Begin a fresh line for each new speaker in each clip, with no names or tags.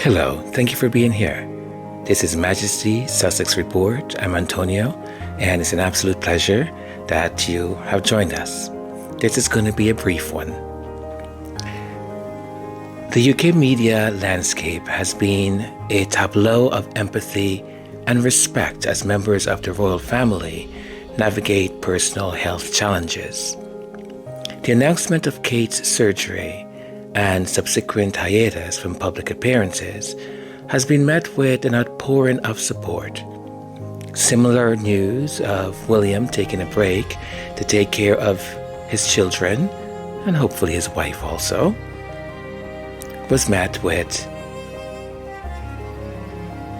Hello, thank you for being here. This is Majesty Sussex Report. I'm Antonio, and it's an absolute pleasure that you have joined us. This is going to be a brief one. The UK media landscape has been a tableau of empathy and respect as members of the royal family navigate personal health challenges. The announcement of Kate's surgery and subsequent hiatus from public appearances has been met with an outpouring of support. Similar news of William taking a break to take care of his children, and hopefully his wife also, was met with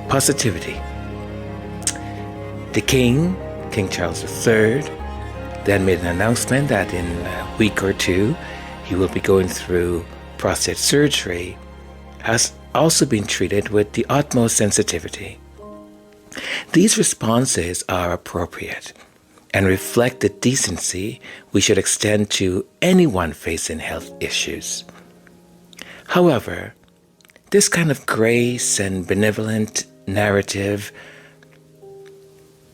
positivity. The King Charles III, then made an announcement that in a week or two he will be going through prostate surgery, has also been treated with the utmost sensitivity. These responses are appropriate and reflect the decency we should extend to anyone facing health issues. However, this kind of grace and benevolent narrative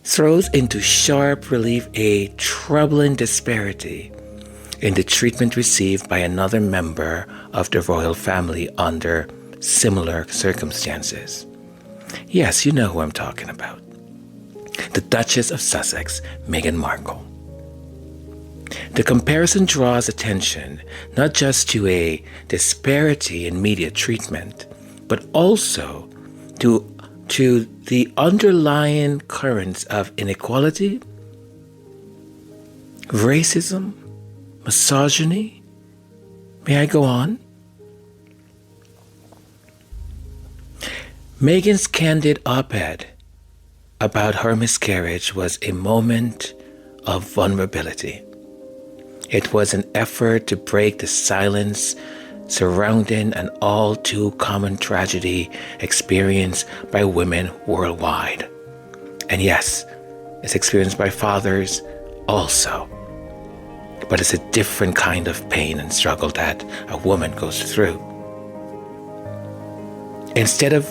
throws into sharp relief a troubling disparity in the treatment received by another member of the royal family under similar circumstances. Yes, you know who I'm talking about. The Duchess of Sussex, Meghan Markle. The comparison draws attention not just to a disparity in media treatment, but also to the underlying currents of inequality, racism, misogyny. May I go on? Meghan's candid op-ed about her miscarriage was a moment of vulnerability. It was an effort to break the silence surrounding an all too common tragedy experienced by women worldwide. And yes, it's experienced by fathers also. But it's a different kind of pain and struggle that a woman goes through. Instead of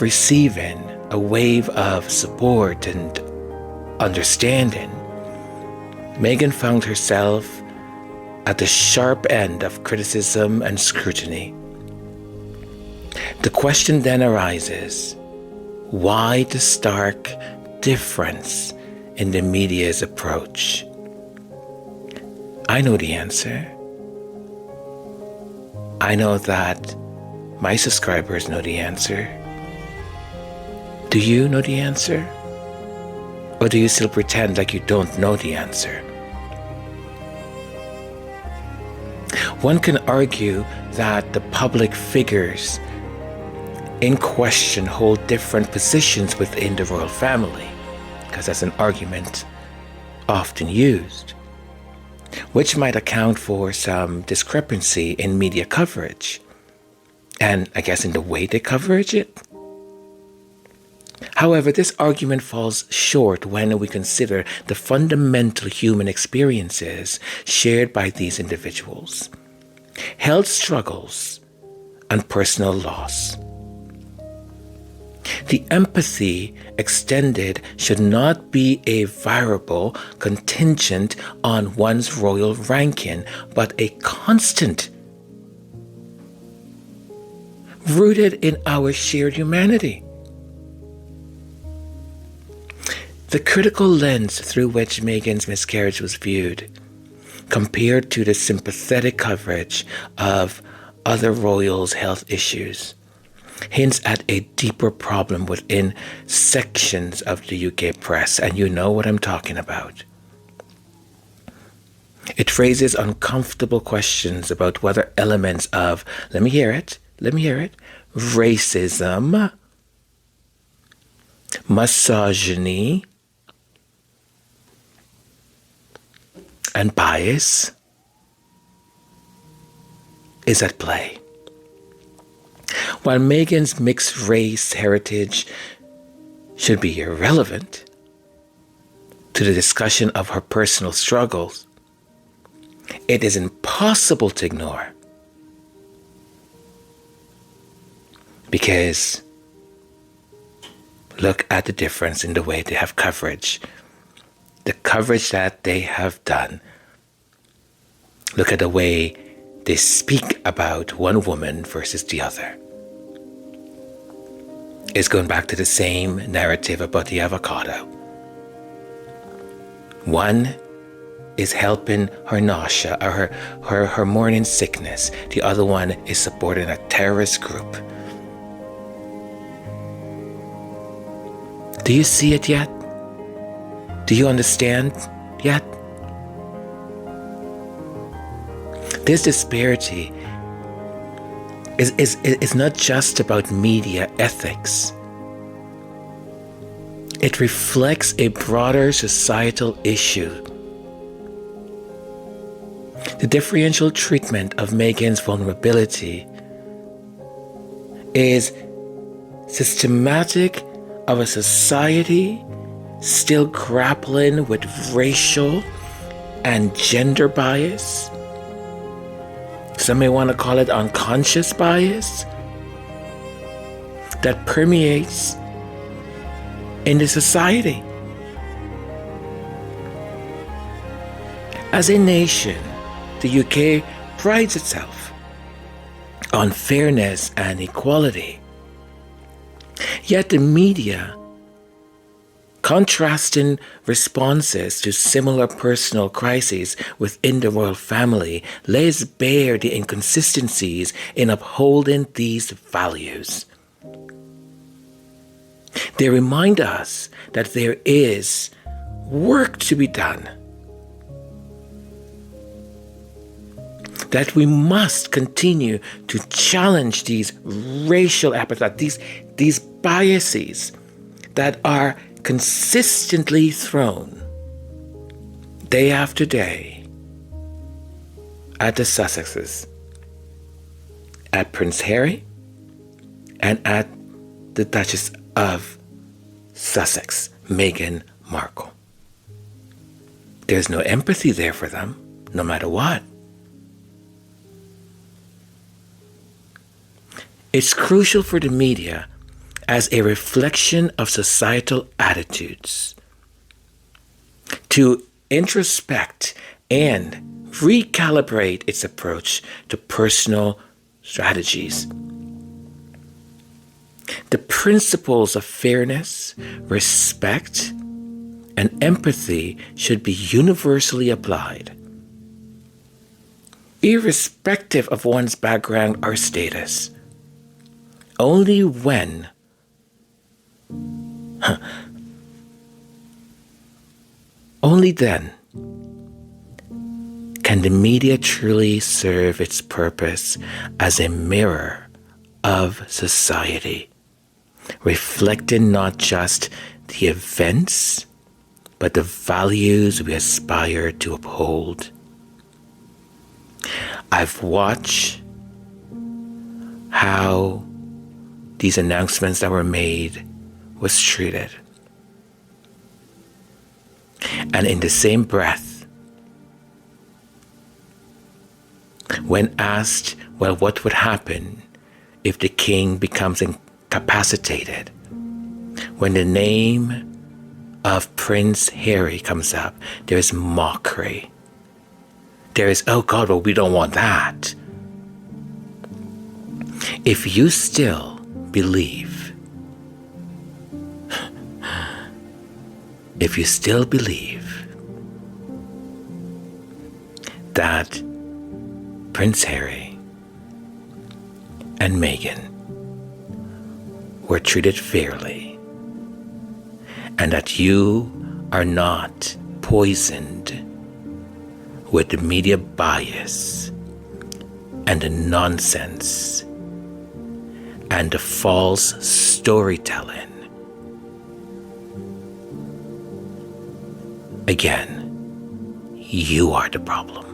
receiving a wave of support and understanding, Meghan found herself at the sharp end of criticism and scrutiny. The question then arises, why the stark difference in the media's approach? I know the answer. I know that my subscribers know the answer. Do you know the answer? Or do you still pretend like you don't know the answer? One can argue that the public figures in question hold different positions within the royal family, because that's an argument often used, which might account for some discrepancy in media coverage, and I guess in the way they coverage it. However, this argument falls short when we consider the fundamental human experiences shared by these individuals: health struggles and personal loss. The empathy extended should not be a variable contingent on one's royal ranking, but a constant, rooted in our shared humanity. The critical lens through which Meghan's miscarriage was viewed, compared to the sympathetic coverage of other royals' health issues, hints at a deeper problem within sections of the UK press, and you know what I'm talking about. It raises uncomfortable questions about whether elements of, let me hear it, racism misogyny, and bias is at play. While Meghan's mixed race heritage should be irrelevant to the discussion of her personal struggles, it is impossible to ignore, because look at the difference in the way they have coverage. The coverage that they have done. Look at the way they speak about one woman versus the other. It's going back to the same narrative about the avocado. One is helping her nausea or her morning sickness. The other one is supporting a terrorist group. Do you see it yet? Do you understand yet? This disparity is not just about media ethics. It reflects a broader societal issue. The differential treatment of Meghan's vulnerability is systematic of a society still grappling with racial and gender bias. Some may want to call it unconscious bias that permeates in the society. As a nation, the UK prides itself on fairness and equality. Yet the media, contrasting responses to similar personal crises within the royal family, lays bare the inconsistencies in upholding these values. They remind us that there is work to be done, that we must continue to challenge these racial appetites, these biases that are consistently thrown day after day at the Sussexes, at Prince Harry, and at the Duchess of Sussex, Meghan Markle. There's no empathy there for them, no matter what. It's crucial for the media as a reflection of societal attitudes to introspect and recalibrate its approach to personal strategies. The principles of fairness, respect, and empathy should be universally applied, irrespective of one's background or status. Only then can the media truly serve its purpose as a mirror of society, reflecting not just the events, but the values we aspire to uphold. I've watched how these announcements that were made was treated. And in the same breath, when asked, well, what would happen if the king becomes incapacitated? When the name of Prince Harry comes up, there is mockery. There is, oh God, well, we don't want that. If you still believe, that Prince Harry and Meghan were treated fairly, and that you are not poisoned with the media bias and the nonsense and the false storytelling Again, you are the problem.